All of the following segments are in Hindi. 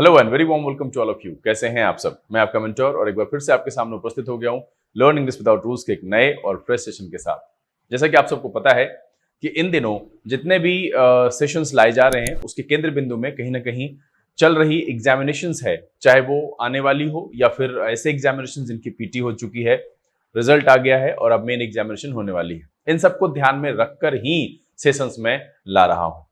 Hello and very warm welcome to all of you. कैसे हैं आप सब? मैं आपका मेंटर और एक बार फिर से आपके सामने उपस्थित हो गया हूं लर्न इंग्लिश विदाउट रूल्स के एक नए और फ्रेश सेशन के साथ। जैसा कि आप सबको पता है कि इन दिनों जितने भी सेशंस लाए जा रहे हैं उसके केंद्र बिंदु में कहीं ना कहीं चल रही एग्जामिनेशंस है, चाहे वो आने वाली हो या फिर ऐसे एग्जामिनेशन जिनकी पीटी हो चुकी है, रिजल्ट आ गया है और अब मेन एग्जामिनेशन होने वाली है। इन सबको ध्यान में रखकर ही सेशंस में ला रहा हूं।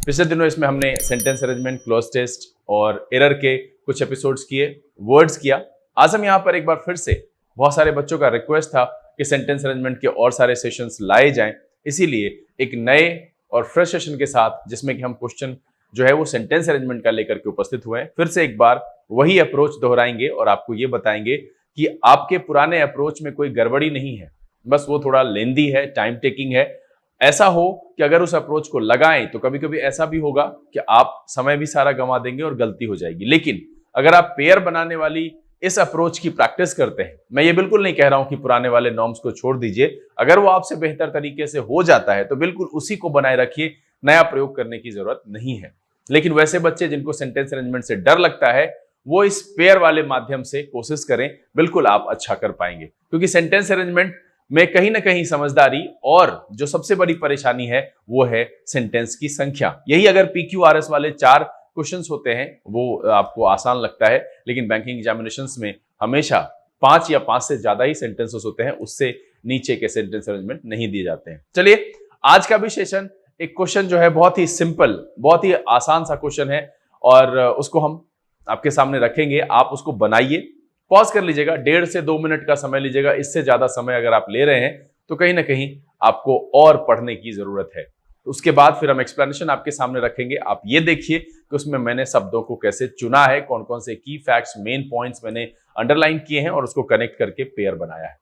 पिछले दिनों इसमें हमने सेंटेंस अरेंजमेंट, क्लोज टेस्ट और एरर के कुछ एपिसोड्स किए, वर्ड्स किया। आज हम यहाँ पर एक बार फिर से, बहुत सारे बच्चों का रिक्वेस्ट था कि सेंटेंस अरेंजमेंट के और सारे सेशंस लाए जाएं, इसीलिए एक नए और फ्रेश सेशन के साथ जिसमें कि हम क्वेश्चन जो है वो सेंटेंस अरेंजमेंट का लेकर के उपस्थित हुए हैं। फिर से एक बार वही अप्रोच दोहराएंगे और आपको ये बताएंगे कि आपके पुराने अप्रोच में कोई गड़बड़ी नहीं है, बस वो थोड़ा लेंदी है, टाइम टेकिंग है। ऐसा हो कि अगर उस अप्रोच को लगाएं तो कभी कभी ऐसा भी होगा कि आप समय भी सारा गंवा देंगे और गलती हो जाएगी। लेकिन अगर आप पेयर बनाने वाली इस अप्रोच की प्रैक्टिस करते हैं, मैं ये बिल्कुल नहीं कह रहा हूं कि पुराने वाले नॉर्म्स को छोड़ दीजिए, अगर वो आपसे बेहतर तरीके से हो जाता है तो बिल्कुल उसी को बनाए रखिए, नया प्रयोग करने की जरूरत नहीं है। लेकिन वैसे बच्चे जिनको सेंटेंस अरेंजमेंट से डर लगता है वो इस पेयर वाले माध्यम से कोशिश करें, बिल्कुल आप अच्छा कर पाएंगे। क्योंकि सेंटेंस अरेंजमेंट में कहीं ना कहीं समझदारी और जो सबसे बड़ी परेशानी है वो है सेंटेंस की संख्या। यही अगर PQRS वाले 4 क्वेश्चंस होते हैं वो आपको आसान लगता है, लेकिन बैंकिंग एग्जामिनेशंस में हमेशा 5 या 5 से ज्यादा ही सेंटेंसेस होते हैं, उससे नीचे के सेंटेंस अरेंजमेंट नहीं दिए जाते हैं। चलिए, आज का भी सेशन एक क्वेश्चन जो है बहुत ही सिंपल, बहुत ही आसान सा क्वेश्चन है और उसको हम आपके सामने रखेंगे। आप उसको बनाइए, पॉज कर लीजिएगा, 1.5 से 2 मिनट का समय लीजिएगा। इससे ज्यादा समय अगर आप ले रहे हैं तो कहीं ना कहीं आपको और पढ़ने की जरूरत है। उसके बाद फिर हम एक्सप्लेनेशन आपके सामने रखेंगे। आप ये देखिए कि उसमें मैंने शब्दों को कैसे चुना है, कौन कौन से की फैक्ट्स, मेन पॉइंट्स मैंने अंडरलाइन किए हैं और उसको कनेक्ट करके पेयर बनाया है।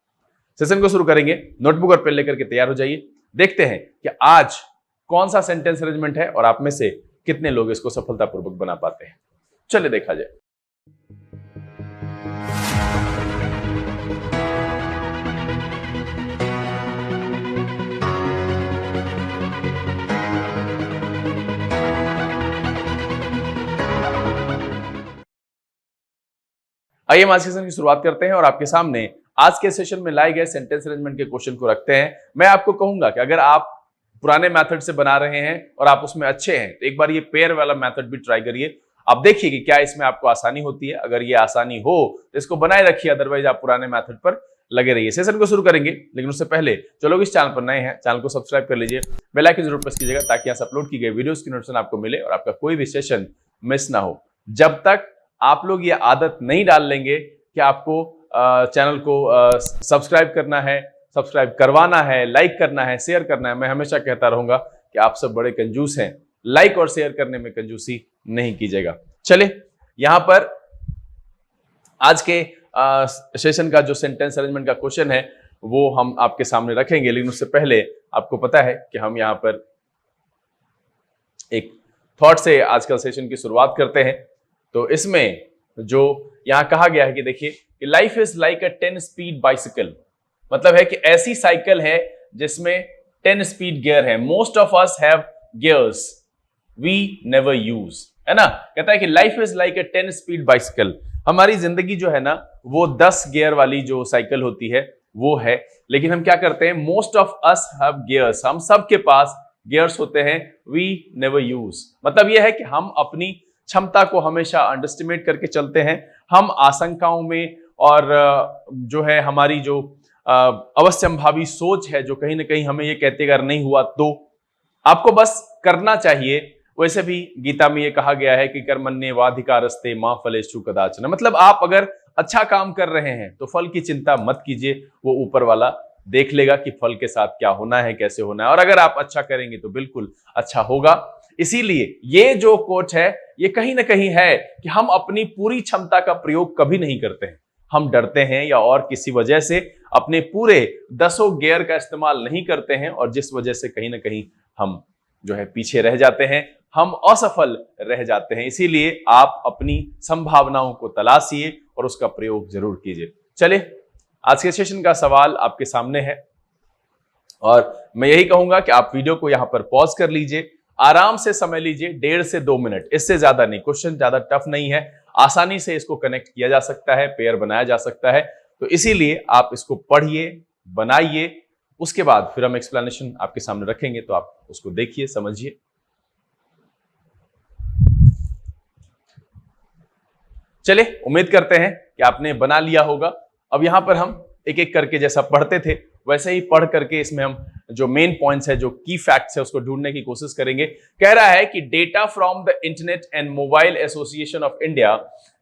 सेशन को शुरू करेंगे। नोटबुक और पेन लेकर के तैयार हो जाइए। देखते हैं कि आज कौन सा सेंटेंस अरेंजमेंट है और आप में से कितने लोग इसको सफलतापूर्वक बना पाते हैं। चलिए देखा जाए। आइए हम आज के सेशन की शुरुआत करते हैं और आपके सामने आज के सेशन में लाए गए सेंटेंस अरेंजमेंट के क्वेश्चन को रखते हैं। मैं आपको कहूंगा कि अगर आप पुराने मेथड से बना रहे हैं और आप उसमें अच्छे हैं तो एक बार ये पेयर वाला मेथड भी ट्राई करिए। आप देखिए कि क्या इसमें आपको आसानी होती है। अगर ये आसानी हो तो इसको बनाए रखिए, अदरवाइज आप पुराने मेथड पर लगे रहिए। सेशन को शुरू करेंगे, लेकिन उससे पहले जो लोग इस चैनल पर नए हैं, चैनल को सब्सक्राइब कर लीजिए, बेल आइकन जरूर प्रेस कीजिएगा ताकि यहाँ से अपलोड की गई वीडियोस की नोटिफिकेशन आपको मिले और आपका कोई भी सेशन मिस ना हो। जब तक आप लोग ये आदत नहीं डाल लेंगे कि आपको चैनल को सब्सक्राइब करना है, सब्सक्राइब करवाना है, लाइक करना है, शेयर करना है, मैं हमेशा कहता रहूंगा कि आप सब बड़े कंजूस हैं, लाइक और शेयर करने में कंजूसी नहीं कीजिएगा। चलिए, यहां पर आज के सेशन का जो सेंटेंस अरेंजमेंट का क्वेश्चन है वो हम आपके सामने रखेंगे, लेकिन उससे पहले आपको पता है कि हम यहां पर एक थॉट से आज का सेशन की शुरुआत करते हैं। तो इसमें जो यहां कहा गया है कि देखिए, life is like a 10 speed bicycle, मतलब है कि ऐसी साइकिल है जिसमें 10 स्पीड गियर है। Most of us have gears we never use, है ना। कहता है कि life is like a 10 speed bicycle, हमारी जिंदगी जो है ना वो 10 गियर वाली जो साइकिल होती है वो है। लेकिन हम क्या करते हैं, most of us have gears, हम सबके पास गियर्स होते हैं, वी नेवर यूज, मतलब यह है कि हम अपनी क्षमता को हमेशा अंडरस्टिमेट करके चलते हैं। हम आशंकाओं में और जो है हमारी जो अवश्यंभावी सोच है जो कहीं ना कहीं हमें ये कहते अगर नहीं हुआ तो आपको बस करना चाहिए। वैसे भी गीता में ये कहा गया है कि कर्मण्येवाधिकारस्ते मा फलेषु कदाचन, मतलब आप अगर अच्छा काम कर रहे हैं तो फल की चिंता मत कीजिए, वो ऊपर वाला देख लेगा कि फल के साथ क्या होना है, कैसे होना है, और अगर आप अच्छा करेंगे तो बिल्कुल अच्छा होगा। इसीलिए ये जो कोट है ये कहीं ना कहीं है कि हम अपनी पूरी क्षमता का प्रयोग कभी नहीं करते हैं। हम डरते हैं या और किसी वजह से अपने पूरे 10 गियर का इस्तेमाल नहीं करते हैं और जिस वजह से कहीं ना कहीं हम जो है पीछे रह जाते हैं, हम असफल रह जाते हैं। इसीलिए आप अपनी संभावनाओं को तलाशिए और उसका प्रयोग जरूर कीजिए। चलिए, आज के सेशन का सवाल आपके सामने है और मैं यही कहूंगा कि आप वीडियो को यहां पर पॉज कर लीजिए आराम से समझ लीजिए 1.5 से 2 मिनट, इससे ज्यादा नहीं। क्वेश्चन ज्यादा टफ नहीं है, आसानी से इसको कनेक्ट किया जा सकता है, पेयर बनाया जा सकता है। तो इसीलिए आप इसको पढ़िए, बनाइए, उसके बाद फिर हम एक्सप्लेनेशन आपके सामने रखेंगे, तो आप उसको देखिए, समझिए। चलिए, उम्मीद करते हैं कि आपने बना लिया होगा। अब यहां पर हम एक एक करके जैसा पढ़ते थे वैसे ही पढ़ करके इसमें हम जो मेन पॉइंट्स है, जो की फैक्ट्स है, उसको ढूंढने की कोशिश करेंगे। कह रहा है कि data from the internet and mobile association of India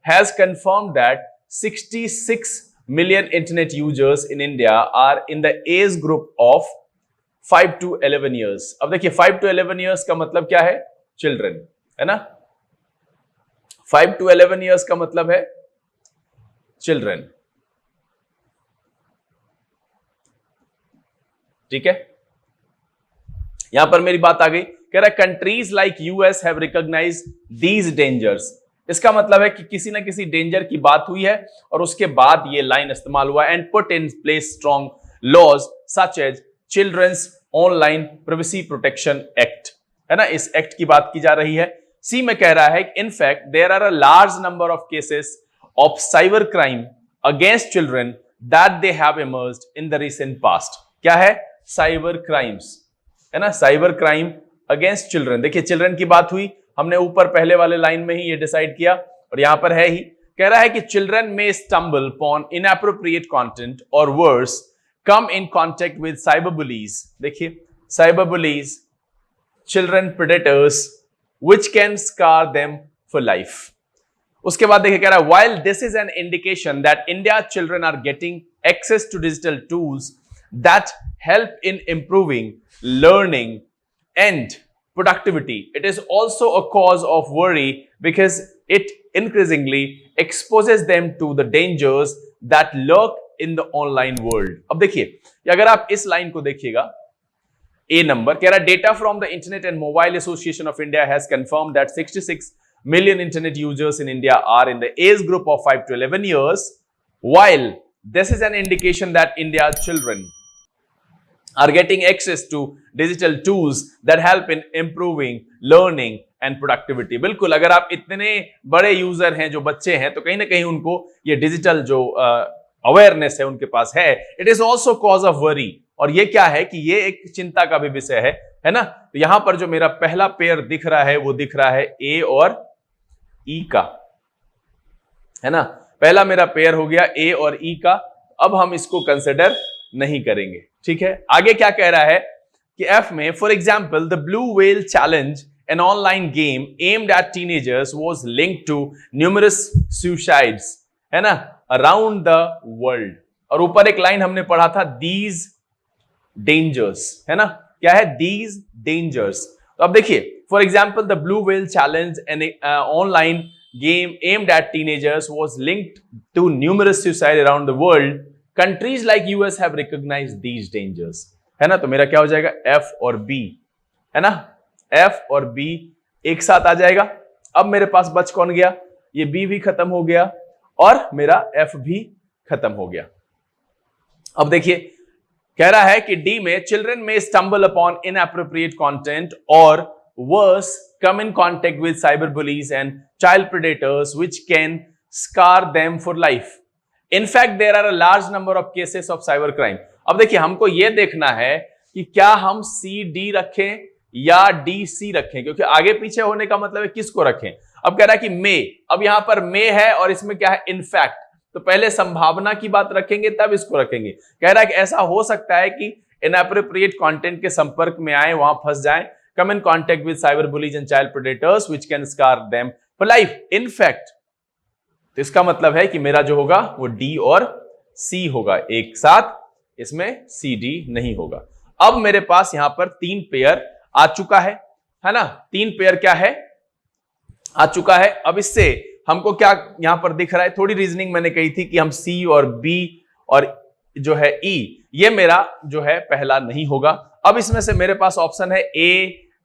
has confirm that 66 million internet users in India are in the age group of 5 to 11 years। अब देखिए 5 to 11 years का मतलब क्या है? चिल्ड्रन, है ना। 5 to 11 years का मतलब है चिल्ड्रन, ठीक है। यहां पर मेरी बात आ गई, कह रहा है countries like US have recognised these dangers. इसका मतलब है कि किसी ना किसी डेंजर की बात हुई है और उसके बाद ये लाइन इस्तेमाल हुआ, and put in place strong laws such as children's online privacy protection act, है ना। इस एक्ट की बात की जा रही है। सी में कह रहा है कि in fact there are a large number of cases of cyber crime against children that they have emerged in the recent past. क्या है? साइबर क्राइम्स, है ना, साइबर क्राइम अगेंस्ट चिल्ड्रन। देखिए चिल्ड्रन की बात हुई, हमने ऊपर पहले वाले लाइन में ही ये डिसाइड किया, और यहां पर है ही, कह रहा है कि चिल्ड्रन में स्टम्बल अपॉन इनएप्रोप्रिएट कंटेंट और worse come in contact with cyber bullies. देखिए cyber bullies, children predators which can scar them for life. उसके बाद देखिए कह रहा है while this is an indication that India children are getting access to digital tools that help in improving learning and productivity, it is also a cause of worry because it increasingly exposes them to the dangers that lurk in the online world। अब देखिए अगर आप इस लाइन को देखिएगा, ए नंबर कह रहा है data from the internet and mobile association of India has confirm that 66 million internet users in India are in the age group of 5 to 11 years, while this is an indication that India's children are getting access to digital tools that help in improving learning and productivity। बिल्कुल, अगर आप इतने बड़े यूजर हैं, जो बच्चे हैं, तो कहीं ना कहीं उनको ये डिजिटल जो अवेयरनेस है उनके पास है। It is also cause of worry, और ये क्या है कि ये एक चिंता का भी विषय है ना। तो यहां पर जो मेरा पहला पेयर दिख रहा है वो दिख रहा है ए और ई का, है ना। पहला मेरा पेयर हो गया ए और ई का। अब हम इसको कंसिडर नहीं करेंगे, ठीक है। आगे क्या कह रहा है कि एफ में for example the blue whale challenge an online game aimed at teenagers was linked to numerous suicides, है ना, अराउंड द वर्ल्ड। और ऊपर एक लाइन हमने पढ़ा था दीज डेंजर्स, है ना। क्या है? These dangers. तो अब देखिए for example the blue whale challenge an online game aimed at teenagers was linked to numerous suicide around the world. Countries like US have recognised these dangers, है ना। तो मेरा क्या हो जाएगा? एफ और बी, है ना। एफ और बी एक साथ आ जाएगा। अब मेरे पास बच कौन गया? ये बी भी खत्म हो गया और मेरा एफ भी खत्म हो गया। अब देखिए कह रहा है कि डी में चिल्ड्रन में स्टम्बल अपॉन इनएप्रोप्रिएट कंटेंट और worse come in contact with cyber bullies and child predators which can scar them for life. In fact, there are a large number of cases of cyber crime। अब देखिए हमको यह देखना है कि क्या हम सी डी रखें या डी सी रखें, क्योंकि आगे पीछे होने का मतलब है किसको रखें। अब कह रहा है कि मे, अब यहां पर मे है और इसमें क्या है? इनफैक्ट। तो पहले संभावना की बात रखेंगे तब इसको रखेंगे। कह रहा है कि ऐसा हो सकता है कि इनएप्रोप्रिएट कंटेंट के संपर्क में आए, वहां फंस जाए। Come in contact with cyber bullies and child predators which can scar them for life. In fact, तो इसका मतलब है कि मेरा जो होगा वो डी और सी होगा एक साथ, इसमें सी डी नहीं होगा। अब मेरे पास यहां पर 3 पेयर आ चुका है ना। 3 पेयर क्या है? आ चुका है। अब इससे हमको क्या यहां पर दिख रहा है? थोड़ी रीजनिंग मैंने कही थी कि हम सी और बी और जो है ई, ये मेरा जो है पहला नहीं होगा। अब इसमें से मेरे पास ऑप्शन है ए,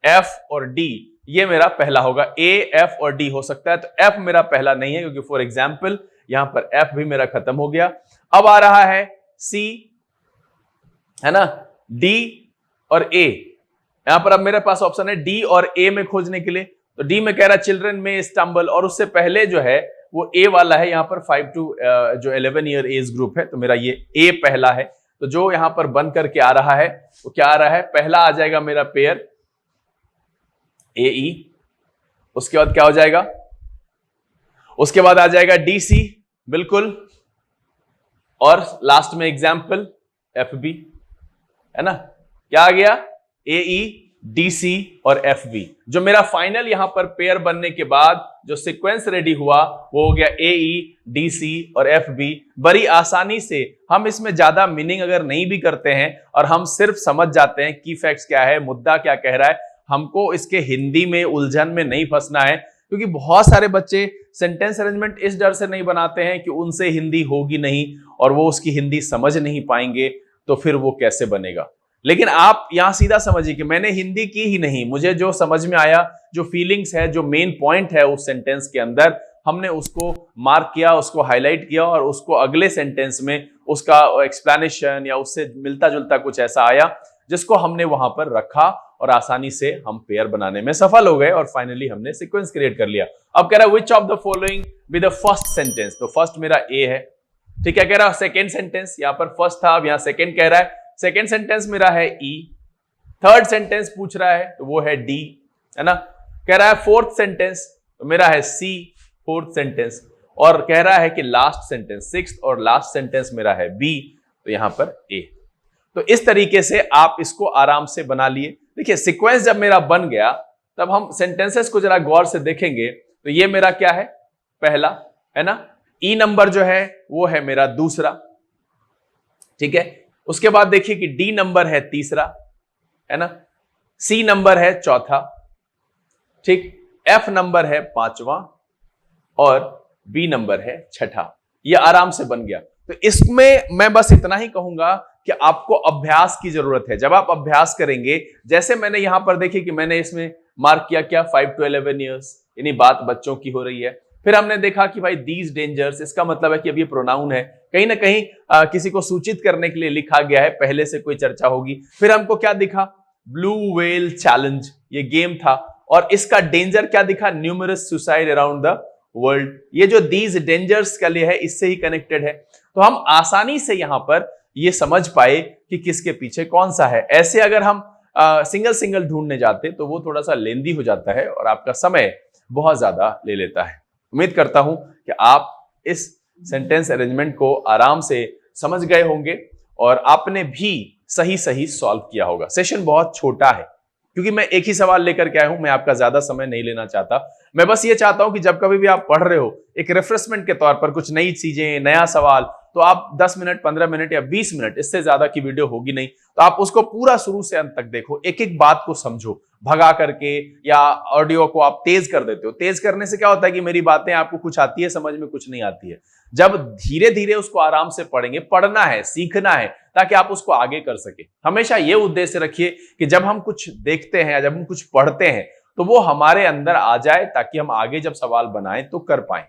एफ और डी। ये मेरा पहला होगा। ए, एफ और डी हो सकता है। तो एफ मेरा पहला नहीं है, क्योंकि फॉर एग्जाम्पल यहां पर एफ भी मेरा खत्म हो गया। अब आ रहा है सी, है ना, डी और ए। यहां पर अब मेरे पास ऑप्शन है डी और ए में खोजने के लिए। तो डी में कह रहा है चिल्ड्रन में स्टम्बल, और उससे पहले जो है वो ए वाला है, यहां पर 5 to जो 11 ईयर एज ग्रुप है, तो मेरा ये ए पहला है। तो जो यहां पर बन करके आ रहा है वो क्या आ रहा है, पहला आ जाएगा मेरा पेयर ए ई, उसके बाद क्या हो जाएगा, उसके बाद आ जाएगा डी सी, बिल्कुल, और लास्ट में एग्जाम्पल एफ बी, है ना। क्या आ गया, ए ई, डी सी और एफ बी। जो मेरा फाइनल यहां पर पेयर बनने के बाद जो सीक्वेंस रेडी हुआ वो हो गया ए ई, डी सी और एफ बी। बड़ी आसानी से हम इसमें ज्यादा मीनिंग अगर नहीं भी करते हैं और हम सिर्फ समझ जाते हैं की फैक्ट्स क्या है, मुद्दा क्या कह रहा है, हमको इसके हिंदी में उलझन में नहीं फंसना है। क्योंकि बहुत सारे बच्चे सेंटेंस अरेंजमेंट इस डर से नहीं बनाते हैं कि उनसे हिंदी होगी नहीं और वो उसकी हिंदी समझ नहीं पाएंगे, तो फिर वो कैसे बनेगा। लेकिन आप यहां सीधा समझिए कि मैंने हिंदी की ही नहीं, मुझे जो समझ में आया, जो फीलिंग्स है, जो मेन पॉइंट है उस सेंटेंस के अंदर, हमने उसको मार्क किया, उसको हाईलाइट किया और उसको अगले सेंटेंस में उसका एक्सप्लेनेशन या उससे मिलता जुलता कुछ ऐसा आया जिसको हमने वहां पर रखा और आसानी से हम पेयर बनाने में सफल हो गए और फाइनली हमने सीक्वेंस क्रिएट कर लिया। अब कह रहा है which of the following with the first sentence, तो फर्स्ट मेरा ए है, ठीक है। कह रहा है सेकेंड सेंटेंस, यहां पर फर्स्ट था, अब यहां सेकेंड कह रहा है, सेकेंड सेंटेंस मेरा है ई, थर्ड सेंटेंस पूछ रहा है तो वो है डी, है ना। कह रहा है फोर्थ सेंटेंस तो मेरा है सी, फोर्थ सेंटेंस, और कह रहा है कि लास्ट सेंटेंस, सिक्स्थ और लास्ट सेंटेंस मेरा है बी, तो यहां पर ए। तो इस तरीके से आप इसको आराम से बना लिए। देखिए सीक्वेंस जब मेरा बन गया तब हम सेंटेंसेस को जरा गौर से देखेंगे, तो ये मेरा क्या है, पहला, है ना। ई नंबर जो है वो है मेरा दूसरा, ठीक है। उसके बाद देखिए कि डी नंबर है तीसरा, है ना, सी नंबर है चौथा, ठीक, एफ नंबर है पांचवा और बी नंबर है छठा। ये आराम से बन गया। तो इसमें मैं बस इतना ही कहूंगा कि आपको अभ्यास की जरूरत है। जब आप अभ्यास करेंगे, जैसे मैंने यहां पर देखिए कि मैंने इसमें मार्क किया क्या, 5 to 11 ईयर्स, यानी बात बच्चों की हो रही है। फिर हमने देखा कि भाई दीज डेंजर्स, इसका मतलब है कि अब ये प्रोनाउन है, कहीं ना कहीं किसी को सूचित करने के लिए लिखा गया है, पहले से कोई चर्चा होगी। फिर हमको क्या दिखा, ब्लू व्हेल चैलेंज, ये गेम था, और इसका डेंजर क्या दिखा, numerous suicide around the world. ये जो दीज डेंजर्स के लिए है इससे ही कनेक्टेड है। तो हम आसानी से यहां पर ये समझ पाए कि किसके पीछे कौन सा है। ऐसे अगर हम सिंगल सिंगल ढूंढने जाते तो वो थोड़ा सा लेंदी हो जाता है और आपका समय बहुत ज्यादा ले लेता है। उम्मीद करता हूं कि आप इस सेंटेंस अरेंजमेंट को आराम से समझ गए होंगे और आपने भी सही सही सॉल्व किया होगा। सेशन बहुत छोटा है क्योंकि मैं एक ही सवाल लेकर के आया हूं, मैं आपका ज्यादा समय नहीं लेना चाहता। मैं बस ये चाहता हूं कि जब कभी भी आप पढ़ रहे हो, एक रिफ्रेशमेंट के तौर पर कुछ नई चीजें, नया सवाल, तो आप 10 मिनट, 15 मिनट या 20 मिनट, इससे ज्यादा की वीडियो होगी नहीं, तो आप उसको पूरा शुरू से अंत तक देखो, एक एक बात को समझो, भगा करके, या ऑडियो को आप तेज कर देते हो। तेज करने से क्या होता है कि मेरी बातें आपको कुछ आती है समझ में, कुछ नहीं आती है। जब धीरे धीरे उसको आराम से पढ़ेंगे, पढ़ना है, सीखना है, ताकि आप उसको आगे कर सके। हमेशा ये उद्देश्य रखिए कि जब हम कुछ देखते हैं या जब हम कुछ पढ़ते हैं तो वो हमारे अंदर आ जाए, ताकि हम आगे जब सवाल बनाएं तो कर पाए।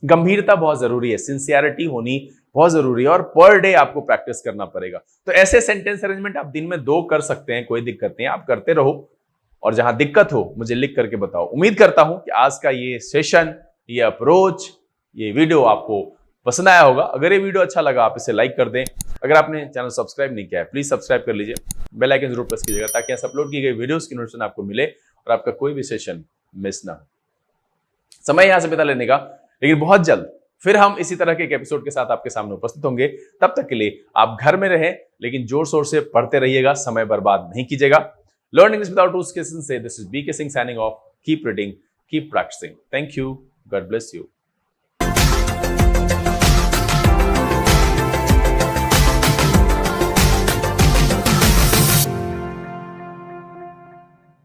गंभीरता बहुत जरूरी है, सिंसियरिटी होनी बहुत जरूरी है, और पर डे आपको प्रैक्टिस करना पड़ेगा। तो ऐसे सेंटेंस अरेंजमेंट आप दिन में 2 कर सकते हैं, कोई दिक्कत नहीं, आप करते रहो, और जहां दिक्कत हो मुझे लिख करके बताओ। उम्मीद करता हूं कि आज का ये सेशन, ये अप्रोच, ये वीडियो आपको पसंद आया होगा। अगर ये वीडियो अच्छा लगा आप इसे लाइक कर दें। अगर आपने चैनल सब्सक्राइब नहीं किया है प्लीज सब्सक्राइब कर लीजिए, बेल आइकन जरूर प्रेस कीजिएगा ताकि ऐसे अपलोड की गई वीडियोस की नोटिफिकेशन आपको मिले और आपका कोई भी सेशन मिस ना हो। समय यहां से बिता लेने का, लेकिन बहुत जल्द फिर हम इसी तरह के एक एपिसोड के साथ आपके सामने उपस्थित होंगे। तब तक के लिए आप घर में रहें, लेकिन जोर शोर से पढ़ते रहिएगा, समय बर्बाद नहीं कीजिएगा। लर्न इंग्लिश विदाउट रूल्स के से this is BK Singh signing off. Keep reading, keep practising. Thank you, God bless you.